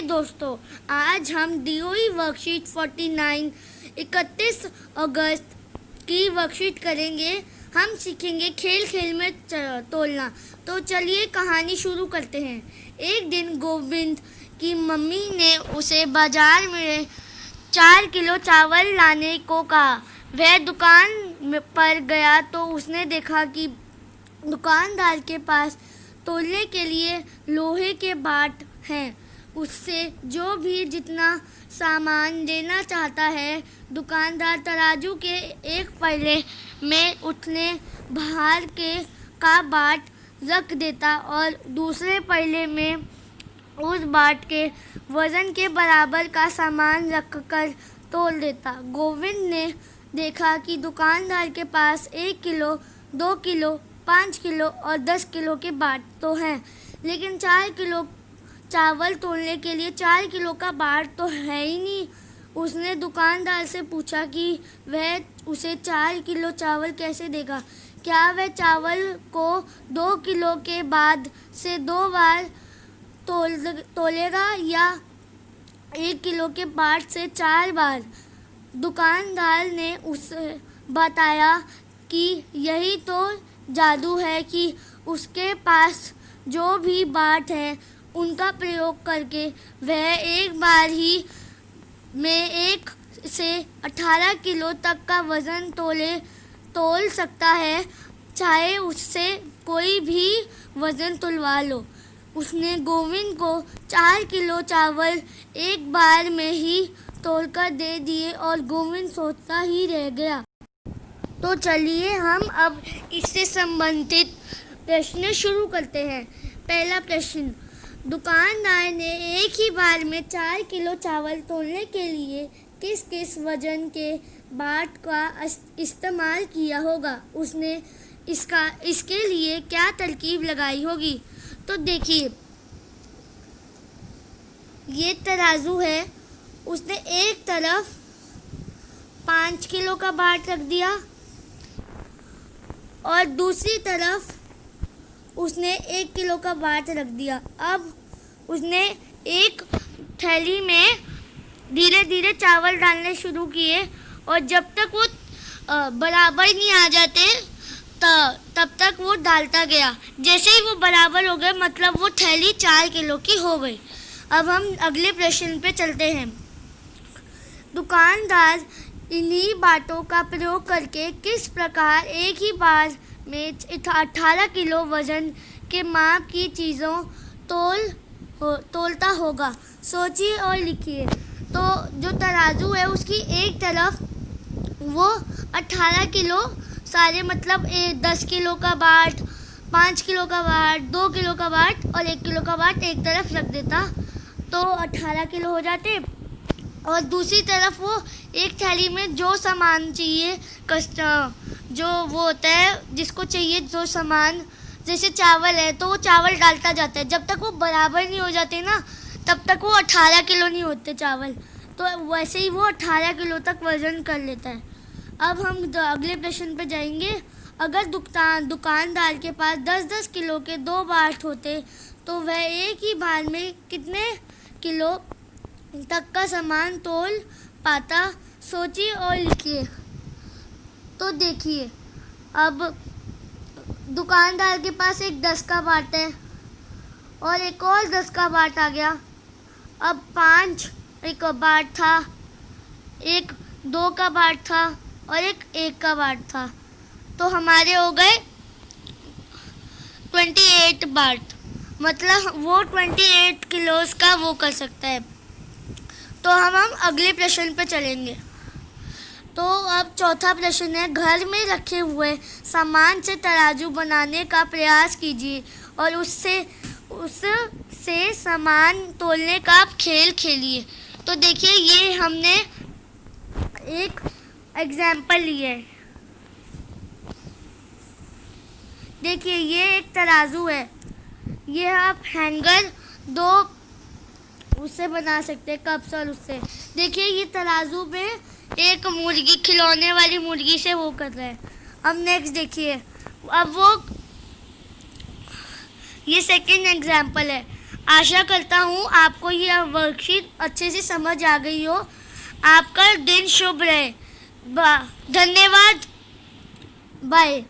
दोस्तों, आज हम डीओई वर्कशीट 49 31 अगस्त की वर्कशीट करेंगे। हम सीखेंगे खेल खेल में तोलना। तो चलिए कहानी शुरू करते हैं। एक दिन गोविंद की मम्मी ने उसे बाजार में 4 किलो चावल लाने को कहा। वह दुकान पर गया तो उसने देखा कि दुकानदार के पास तोलने के लिए लोहे के बाट हैं। उससे जो भी जितना सामान लेना चाहता है, दुकानदार तराजू के एक पल्ले में उतने भार का बाट रख देता और दूसरे पल्ले में उस बाट के वजन के बराबर का सामान रखकर तोल देता। गोविंद ने देखा कि दुकानदार के पास 1 किलो, 2 किलो, 5 किलो और 10 किलो के बाट तो हैं, लेकिन 4 किलो चावल तोलने के लिए 4 किलो का बाट तो है ही नहीं। उसने दुकानदार से पूछा कि वह उसे 4 किलो चावल कैसे देगा। क्या वह चावल को 2 किलो के बाद से 2 बार तोलेगा या 1 किलो के बाट से 4 बार। दुकानदार ने उसे बताया कि यही तो जादू है कि उसके पास जो भी बाट है उनका प्रयोग करके वह एक बार ही में 1 से 18 किलो तक का वज़न तोल सकता है, चाहे उससे कोई भी वज़न तुलवा लो। उसने गोविंद को 4 किलो चावल एक बार में ही तोलकर दे दिए और गोविंद सोचता ही रह गया। तो चलिए हम अब इससे संबंधित प्रश्न शुरू करते हैं। पहला प्रश्न, दुकानदार ने एक ही बार में 4 किलो चावल तोलने के लिए किस किस वजन के बाट का इस्तेमाल किया होगा। उसने इसके लिए क्या तरकीब लगाई होगी। तो देखिए, ये तराजू है। उसने एक तरफ 5 किलो का बाट रख दिया और दूसरी तरफ उसने 1 किलो का बाट रख दिया। अब उसने एक थैली में धीरे धीरे चावल डालने शुरू किए और जब तक वो बराबर नहीं आ जाते तब तक वो डालता गया। जैसे ही वो बराबर हो गए, मतलब वो थैली 4 किलो की हो गई। अब हम अगले प्रश्न पे चलते हैं। दुकानदार इन्हीं बाटों का प्रयोग करके किस प्रकार एक ही बार में 18 किलो वजन के माप की चीज़ों तोलता होगा। सोचिए और लिखिए। तो जो तराजू है उसकी एक तरफ वो 18 किलो सारे, मतलब 10 किलो का बाट, 5 किलो का बाट, 2 किलो का बाट और 1 किलो का बाट एक तरफ रख देता तो 18 किलो हो जाते। और दूसरी तरफ वो एक थैली में जो सामान चाहिए, जो वो होता है जिसको चाहिए जो सामान, जैसे चावल है तो वो चावल डालता जाता है। जब तक वो बराबर नहीं हो जाते ना, तब तक वो 18 किलो नहीं होते चावल। तो वैसे ही वो 18 किलो तक वज़न कर लेता है। अब हम अगले प्रश्न पे जाएंगे। अगर दुकानदार के पास 10-10 किलो के 2 बाट होते तो वह एक ही बार में कितने किलो तक का सामान तोल पाता। सोचिए और लिखिए। तो देखिए, अब दुकानदार के पास एक 10 का बाट है और एक और 10 का बाट आ गया। अब 5 एक बाट था, एक 2 का बाट था और एक 1 का बाट था, तो हमारे हो गए 28 बाट। मतलब वो 28 किलोस का वो कर सकता है। तो हम अगले प्रश्न पर चलेंगे। तो अब चौथा प्रश्न है, घर में रखे हुए सामान से तराजू बनाने का प्रयास कीजिए और उससे सामान तोलने का खेल खेलिए। तो देखिए, ये हमने एक एग्जाम्पल लिया है। देखिए, ये एक तराजू है। ये आप हैंगर 2 उससे बना सकते हैं, कप्स और उससे। देखिए, ये तराजू पे एक मुर्गी, खिलौने वाली मुर्गी से वो कर रहा है। अब नेक्स्ट देखिए, अब वो ये सेकंड एग्जाम्पल है। आशा करता हूँ आपको यह वर्कशीट अच्छे से समझ आ गई हो। आपका दिन शुभ रहे। धन्यवाद। बाय।